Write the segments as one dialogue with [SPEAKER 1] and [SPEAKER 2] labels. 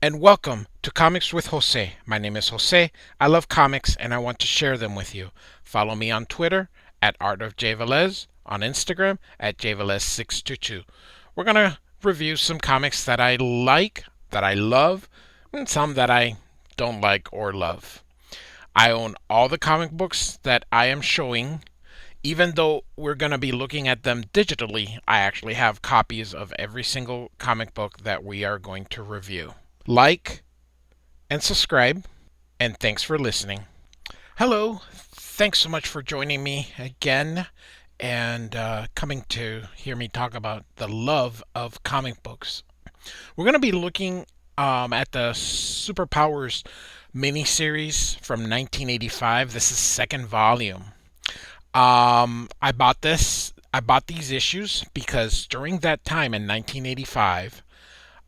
[SPEAKER 1] and welcome to Comics with Jose. My name is Jose. I love comics and I want to share them with you. Follow me on Twitter at Art of J Velez, on Instagram at jvelez622. We're going to review some comics that I like, that I love, and some that I don't like or love. I own all the comic books that I am showing. Even though we're going to be looking at them digitally, I actually have copies of every single comic book that we are going to review. Like and subscribe, and thanks for listening. Hello, thanks so much for joining me again and coming to hear me talk about the love of comic books. We're going to be looking at the Superpowers miniseries from 1985. This is second volume. I bought this. I bought these issues because during that time in 1985,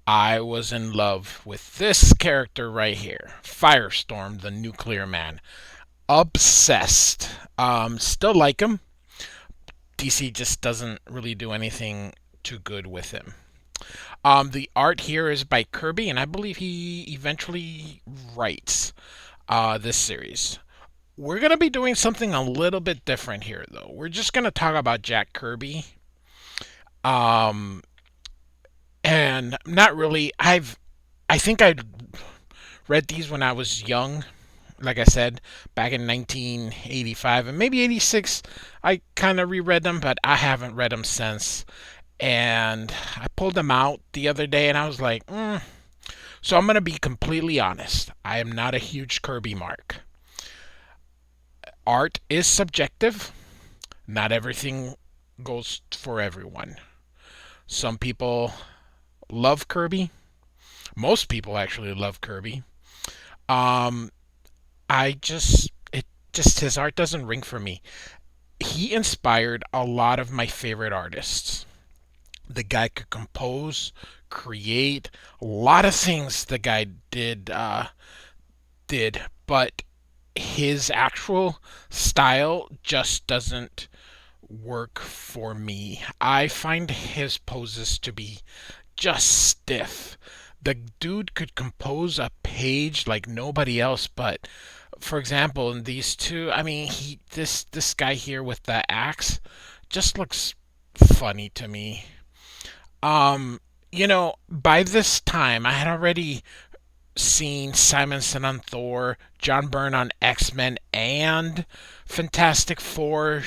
[SPEAKER 1] I was in love with this character right here, Firestorm, the Nuclear Man. Obsessed. Still like him. DC just doesn't really do anything too good with him. The art here is by Kirby, and I believe he eventually writes this series. We're going to be doing something a little bit different here, though. We're just going to talk about Jack Kirby. Um, and not really. I think I read these when I was young. Like I said, back in 1985 and maybe 86, I kind of reread them, but I haven't read them since. And I pulled them out the other day and I was like, So I'm going to be completely honest. I am not a huge Kirby mark. Art is subjective. Not everything goes for everyone. Some people love Kirby. Most people actually love Kirby. Um, it just his art doesn't ring for me. He inspired a lot of my favorite artists. The guy could compose, create a lot of things. The guy did, but his actual style just doesn't work for me. I find his poses to be just stiff. The dude could compose a page like nobody else, but for example, in these two, I mean, this guy here with the axe just looks funny to me. By this time I had already seen Simonson on Thor, John Byrne on X-Men and Fantastic Four,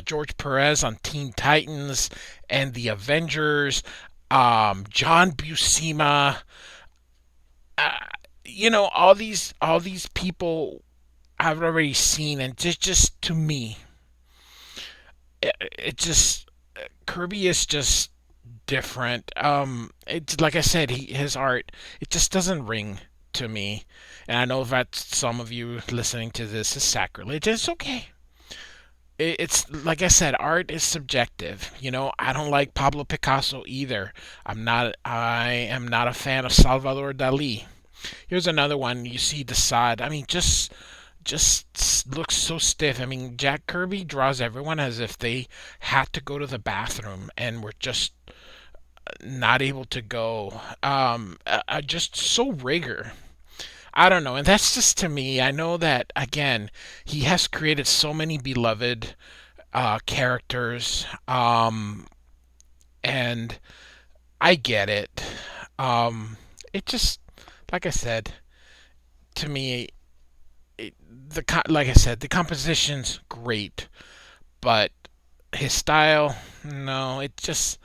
[SPEAKER 1] George Perez on Teen Titans and the Avengers, John Buscema, uh, all these people I've already seen, and just to me, it just Kirby is just different. It's like I said, his art it just doesn't ring to me, and I know that some of you listening to this is sacrilege. It's okay. It's like I said, art is subjective. I don't like Pablo Picasso either. I am not a fan of Salvador Dali. Here's another one. You see Desaad. I mean, just looks so stiff. I mean, Jack Kirby draws everyone as if they had to go to the bathroom and were just not able to go. Just so rigor. I don't know, and that's just to me. I know that again, he has created so many beloved characters, and I get it. It just, like I said, to me, like I said, the composition's great, but his style, no, it just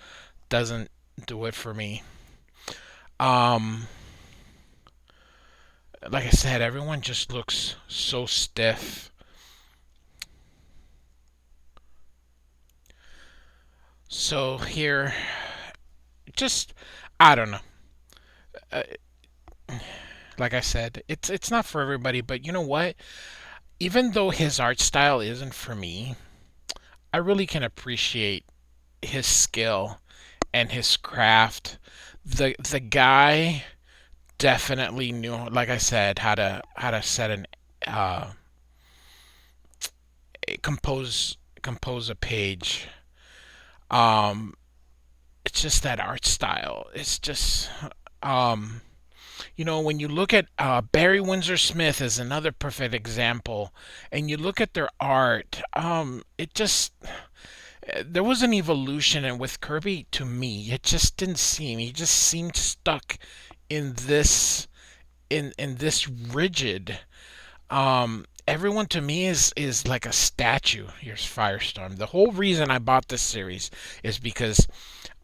[SPEAKER 1] doesn't do it for me. Um, like I said, everyone just looks so stiff. So here, just I don't know. Uh, like I said, it's not for everybody, but you know what? Even though his art style isn't for me, I really can appreciate his skill and his craft. The guy definitely knew, like I said, how to set an uh, compose a page. Um, it's just that art style. It's just um, When you look at Barry Windsor Smith is another perfect example, and you look at their art, it just there was an evolution, and with Kirby, to me, it just didn't seem. He just seemed stuck in this rigid. Everyone to me is like a statue. Here's Firestorm. The whole reason I bought this series is because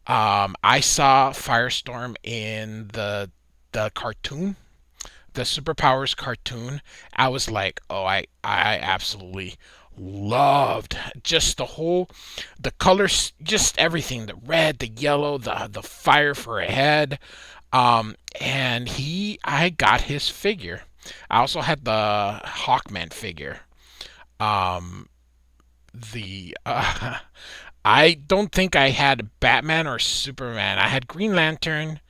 [SPEAKER 1] I saw Firestorm in the cartoon, the Superpowers cartoon. I was like, oh, I absolutely loved just the colors, just everything, the red, the yellow, the fire for a head. And I got his figure. I also had the Hawkman figure. Um, the I don't think I had Batman or Superman. I had Green Lantern,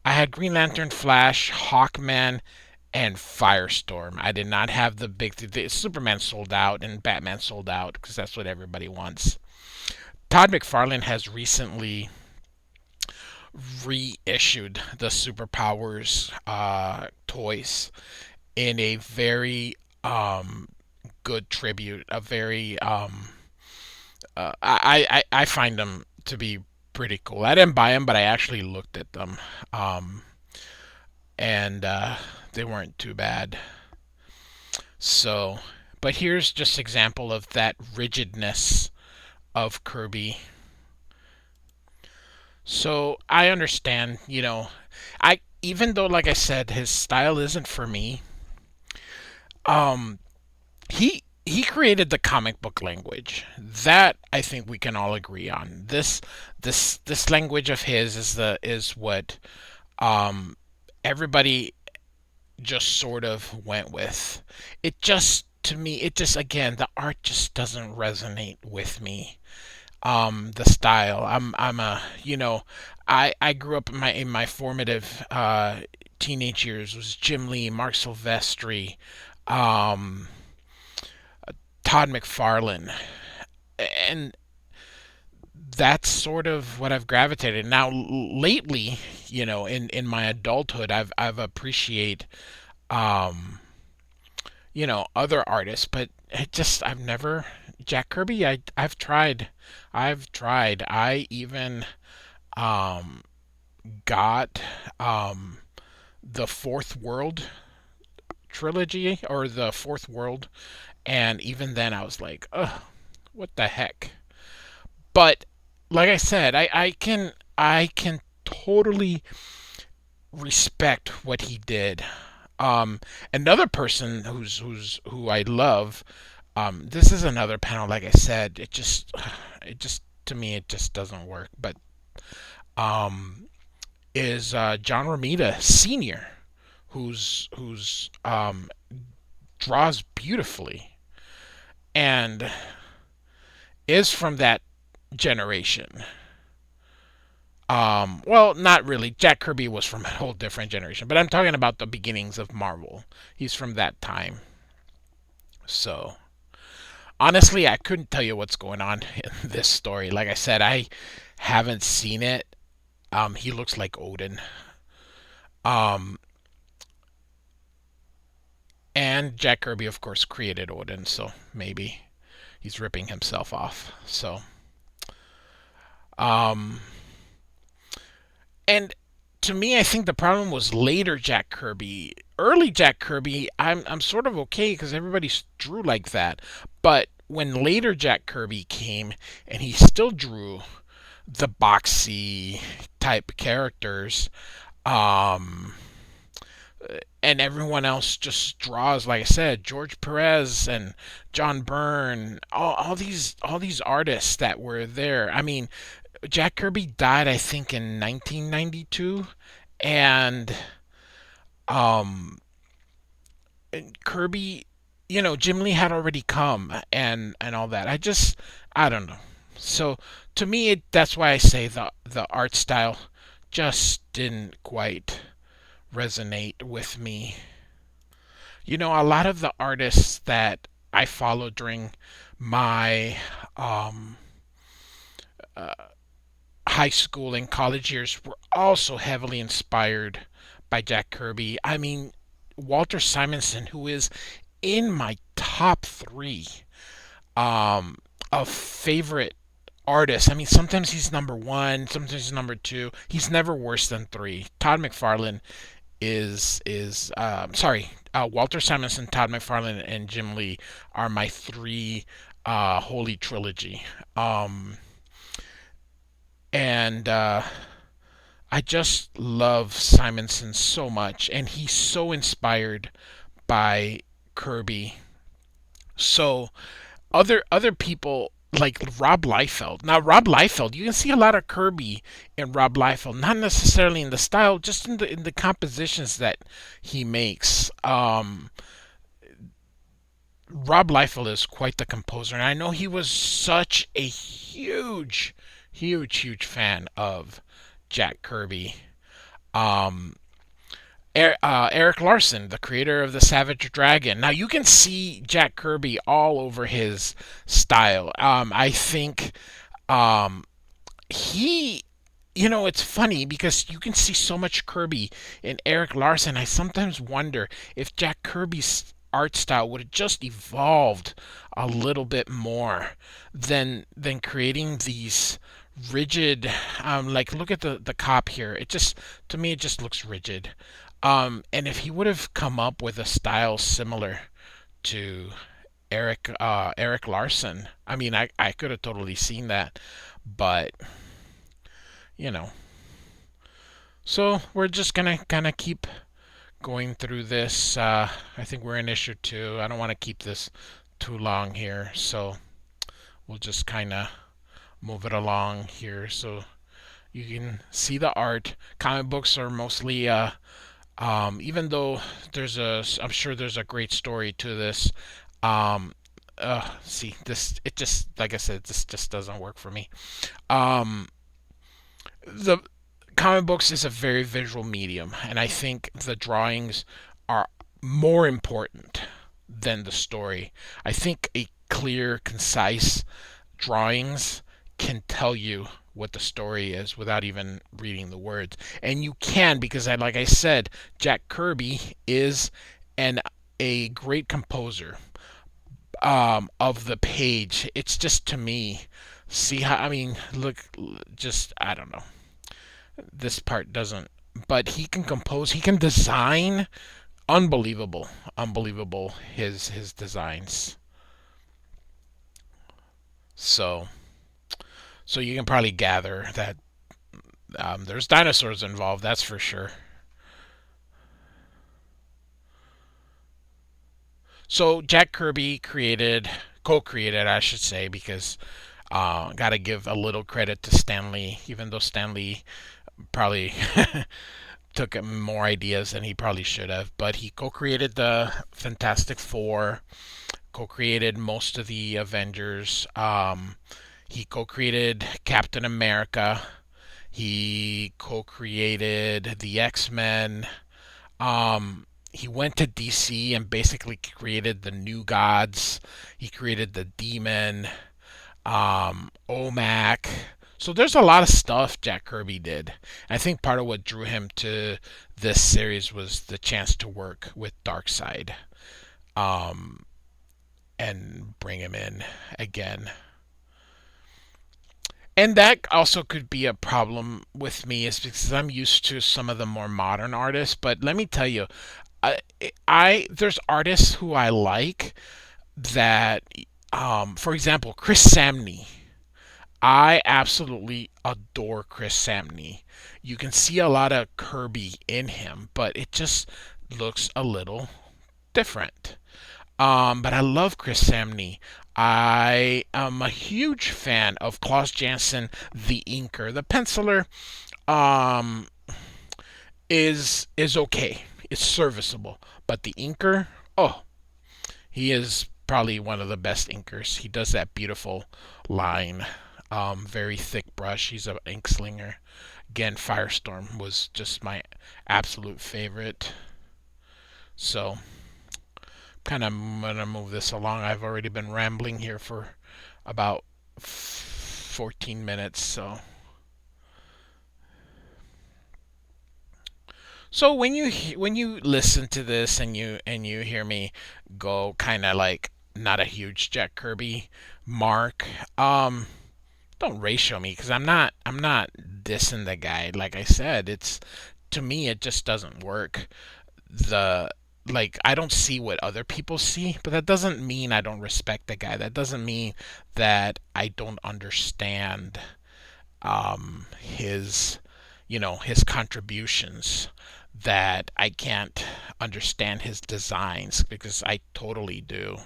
[SPEAKER 1] Flash, Hawkman, and Firestorm. I did not have Superman sold out and Batman sold out because that's what everybody wants. Todd McFarlane has recently reissued the Superpowers toys in a very good tribute. A very I find them to be pretty cool. I didn't buy them, but I actually looked at them, um, and they weren't too bad. So, but here's just example of that rigidness of Kirby. So I understand, I even though, like I said, his style isn't for me. Um, he created the comic book language. That I think we can all agree on. This language of his is what um everybody just sort of went with. It just to me, it just again the art just doesn't resonate with me. The style. I'm a I grew up in my formative teenage years was Jim Lee, Mark Silvestri, um, Todd McFarlane, and that's sort of what I've gravitated. Now lately, in my adulthood, I've appreciate um, other artists, but I've never Jack Kirby. I've tried. I even um got the Fourth World trilogy or the Fourth World, and even then I was like, ugh, what the heck? But like I said, I can totally respect what he did. Um, Another person who I love. This is another panel. Like I said, it just to me it just doesn't work. But um, is John Romita Senior, who's draws beautifully and is from that generation. Well, not really. Jack Kirby was from a whole different generation, but I'm talking about the beginnings of Marvel. He's from that time. So, honestly, I couldn't tell you what's going on in this story. Like I said, I haven't seen it. He looks like Odin. Um, and Jack Kirby, of course, created Odin, so maybe he's ripping himself off. So, um, and to me, I think the problem was later Jack Kirby. Early Jack Kirby, I'm sort of okay because everybody drew like that. But when later Jack Kirby came and he still drew the boxy type characters, um, and everyone else just draws, like I said, George Perez and John Byrne, all these artists that were there. I mean, Jack Kirby died, I think, in 1992, and um, Kirby, Jim Lee had already come and all that. I don't know. So to me, that's why I say the art style just didn't quite resonate with me. A lot of the artists that I followed during my um, uh, high school and college years were also heavily inspired by Jack Kirby. I mean, Walter Simonson, who is in my top three um, of favorite artists. I mean, sometimes he's number one, sometimes he's number two. He's never worse than three. Todd McFarlane is sorry. Walter Simonson, Todd McFarlane, and Jim Lee are my three holy trilogy. Um, and I just love Simonson so much, and he's so inspired by Kirby. So other people like Rob Liefeld. Now Rob Liefeld, you can see a lot of Kirby in Rob Liefeld, not necessarily in the style, just in the compositions that he makes. Rob Liefeld is quite the composer, and I know he was such a huge fan of Jack Kirby. Um, Eric Larson, the creator of the Savage Dragon. Now you can see Jack Kirby all over his style. I think um, he, it's funny because you can see so much Kirby in Eric Larson. I sometimes wonder if Jack Kirby's art style would have just evolved a little bit more than creating these rigid like look at the cop here. It just to me it just looks rigid. And if he would have come up with a style similar to Eric Larson, I mean, I could have totally seen that, but you know. So we're just gonna kind of keep going through this. I think we're in issue two. I don't want to keep this too long here, so we'll just kind of move it along here so you can see the art. Comic books are mostly even though I'm sure there's a great story to this. Um, See, this it just like I said, this just doesn't work for me. Um, the comic books is a very visual medium, and I think the drawings are more important than the story. I think a clear, concise drawings can tell you what the story is without even reading the words. And you can because like I said, Jack Kirby is an a great composer of the page. It's just to me, see how I mean, look, just I don't know. This part doesn't, but he can compose, he can design. Unbelievable, unbelievable his designs. So so you can probably gather that there's dinosaurs involved, that's for sure. So Jack Kirby co-created, I should say, because got to give a little credit to Stan Lee, even though Stan Lee probably took more ideas than he probably should have. But he co-created the Fantastic Four, co-created most of the Avengers. He co-created Captain America. He co-created the X-Men. He went to DC and basically created the New Gods. He created the Demon, OMAC. So there's a lot of stuff Jack Kirby did. I think part of what drew him to this series was the chance to work with Darkseid, um, and bring him in again. And that also could be a problem with me is because I'm used to some of the more modern artists. But let me tell you, I, I there's artists who I like that, for example, Chris Samney. I absolutely adore Chris Samney. You can see a lot of Kirby in him, but it just looks a little different. But I love Chris Samney. I am a huge fan of Klaus Janson, the inker. The penciler um, is okay. It's serviceable, but the inker, oh, he is probably one of the best inkers. He does that beautiful line, very thick brush. He's an ink slinger. Again, Firestorm was just my absolute favorite. So kind of gonna move this along. I've already been rambling here for about 14 minutes. So So when you listen to this and you hear me go kind of like not a huge Jack Kirby mark, don't ratio me because I'm not dissing the guy. Like I said, it's to me it just doesn't work. The like I don't see what other people see, but that doesn't mean I don't respect the guy. That doesn't mean that I don't understand his his contributions, that I can't understand his designs because I totally do.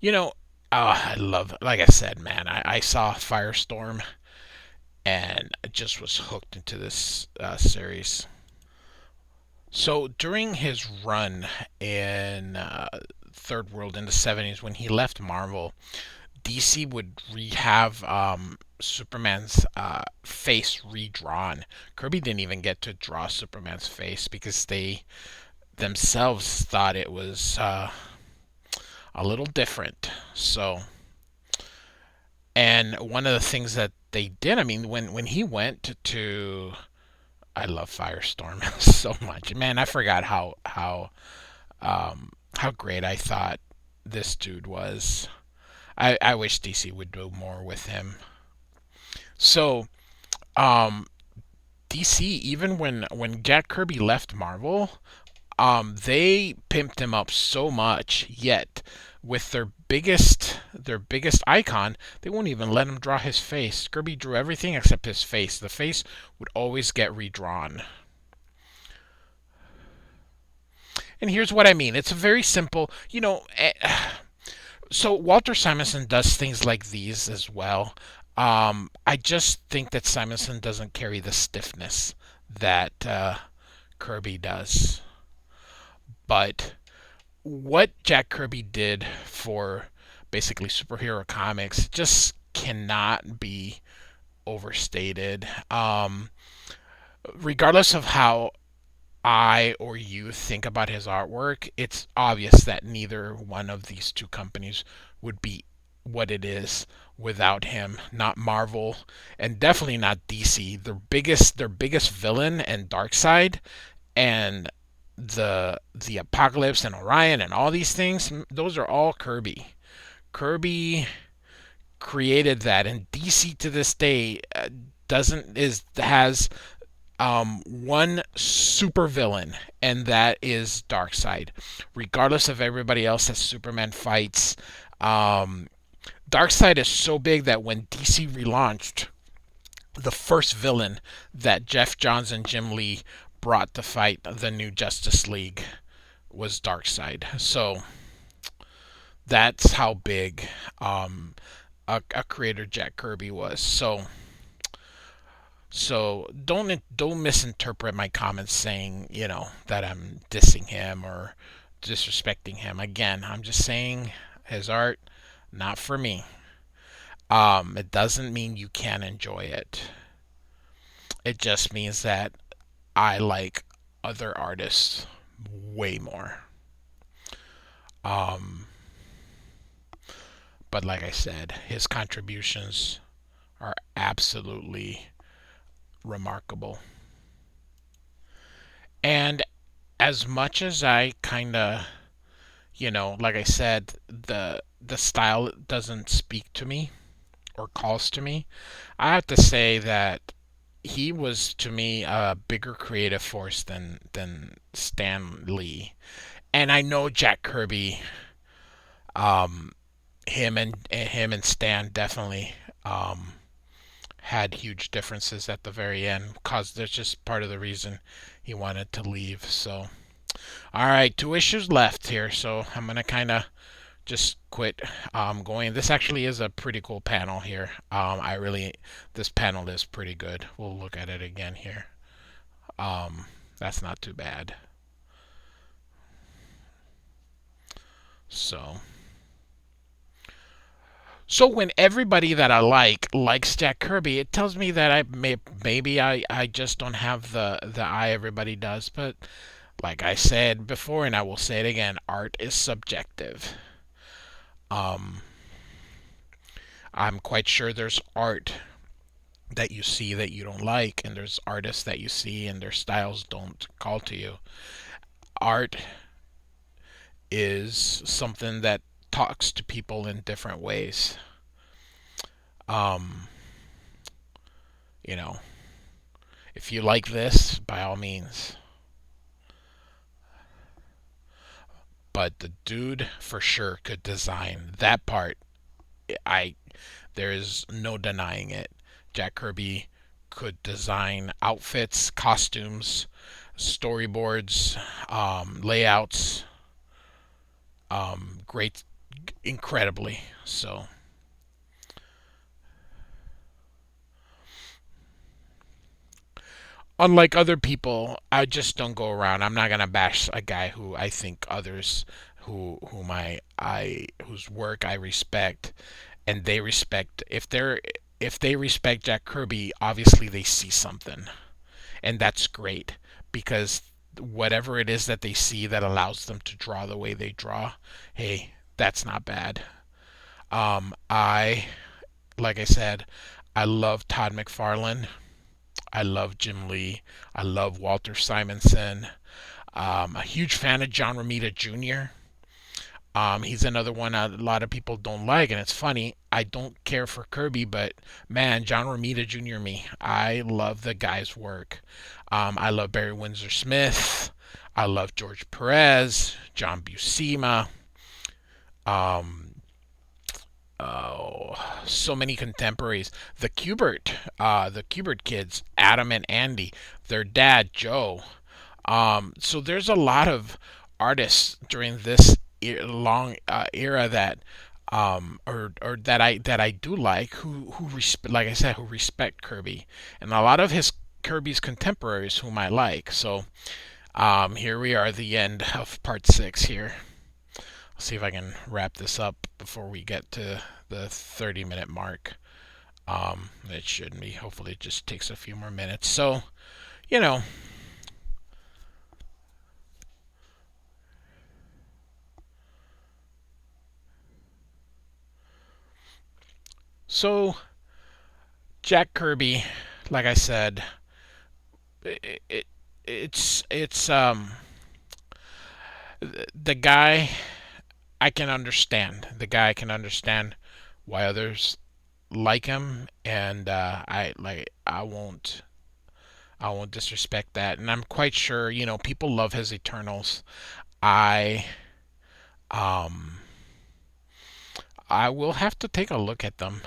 [SPEAKER 1] You know, I love, like I said, man, I saw Firestorm and I just was hooked into this series. So during his run in Third World in the 70s, when he left Marvel, DC would have Superman's face redrawn. Kirby didn't even get to draw Superman's face because they themselves thought it was a little different. So, and one of the things that they did, I mean, when he went to, I love Firestorm so much, man. I forgot how great I thought this dude was. I wish DC would do more with him. So, um, DC, even when Jack Kirby left Marvel, they pimped him up so much. Yet, with their biggest icon, they won't even let him draw his face. Kirby drew everything except his face. The face would always get redrawn. And here's what I mean. It's a very simple, so Walter Simonson does things like these as well. I just think that Simonson doesn't carry the stiffness that Kirby does. But what Jack Kirby did for basically superhero comics just cannot be overstated. Regardless of how I or you think about his artwork, it's obvious that neither one of these two companies would be what it is without him. Not Marvel, and definitely not DC. Their biggest villain and Darkseid and the Apocalypse and Orion and all these things, those are all Kirby. Kirby created that, and DC to this day doesn't is has one super villain, and that is Darkseid. Regardless of everybody else that Superman fights, um, Darkseid is so big that when DC relaunched, the first villain that Jeff Johns and Jim Lee brought to fight the new Justice League was Darkseid. So that's how big a creator Jack Kirby was. So don't misinterpret my comments saying that I'm dissing him or disrespecting him. Again, I'm just saying his art not for me. It doesn't mean you can't enjoy it. It just means that I like other artists way more. Um, but like I said, his contributions are absolutely remarkable. And as much as I kind of, like I said, the style doesn't speak to me or calls to me, I have to say that he was to me a bigger creative force than Stan Lee. And I know Jack Kirby, um, him and Stan definitely had huge differences at the very end because that's just part of the reason he wanted to leave. So, all right, two issues left here, so I'm gonna kind of just quit going. This actually is a pretty cool panel here. This panel is pretty good. We'll look at it again here. Um, that's not too bad. So, so when everybody that I likes Jack Kirby, it tells me that maybe I just don't have the eye everybody does. But like I said before, and I will say it again, art is subjective. Um, I'm quite sure there's art that you see that you don't like, and there's artists that you see and their styles don't call to you. Art is something that talks to people in different ways. Um, you know, if you like this, by all means. But the dude for sure could design that part. I There is no denying it. Jack Kirby could design outfits, costumes, storyboards, layouts, great, incredibly. So, unlike other people, I just don't go around. I'm not gonna bash a guy who I think others whom I whose work I respect and they respect. If they respect Jack Kirby, obviously they see something, and that's great because whatever it is that they see that allows them to draw the way they draw, hey, that's not bad. I Like I said, I love Todd McFarlane. I love Jim Lee. I love Walter Simonson. A huge fan of John Romita Jr. He's another one a lot of people don't like, and it's funny. I don't care for Kirby, but man, John Romita Jr. me, I love the guy's work. I love Barry Windsor Smith. I love George Perez, John Buscema. Um, oh, so many contemporaries. The Kubert kids, Adam and Andy, their dad Joe. So there's a lot of artists during this long era that or that I do like like I said who respect Kirby and a lot of his Kirby's contemporaries whom I like. So here we are, the end of part 6 here. I'll see if I can wrap this up before we get to the 30-minute mark. It shouldn't be. Hopefully, it just takes a few more minutes. So, you know, so Jack Kirby, like I said, it it's the guy I can understand. The guy I can understand why others like him, and I won't disrespect that. And I'm quite sure, people love his Eternals. I um I will have to take a look at them,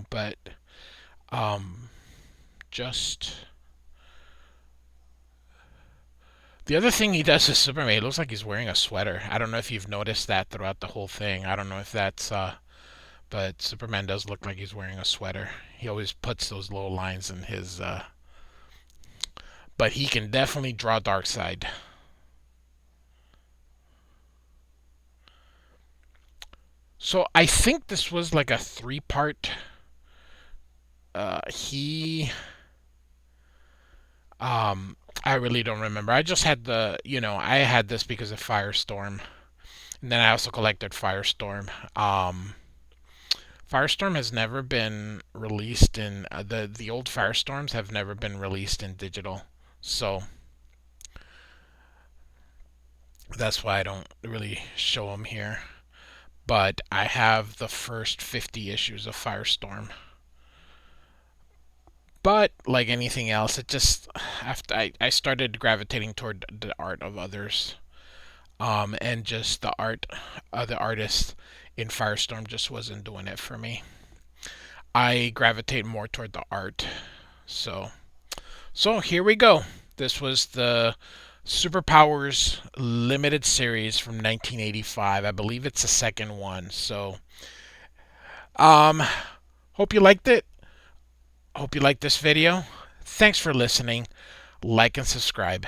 [SPEAKER 1] but um just the other thing he does is Superman. It looks like he's wearing a sweater. I don't know if you've noticed that throughout the whole thing. I don't know if that's but Superman does look like he's wearing a sweater. He always puts those little lines in his but he can definitely draw Darkseid. So I think this was like a three-part. He I really don't remember. I just had I had this because of Firestorm, and then I also collected Firestorm. Firestorm has never been released in the old Firestorms have never been released in digital, so that's why I don't really show them here. But I have the first 50 issues of Firestorm. But like anything else, it just after I started gravitating toward the art of others, and just the art of the artist in Firestorm just wasn't doing it for me. I gravitate more toward the art. So here we go. This was the Superpowers limited series from 1985. I believe it's the second one. So um hope you liked it. Hope you liked this video. Thanks for listening. Like and subscribe.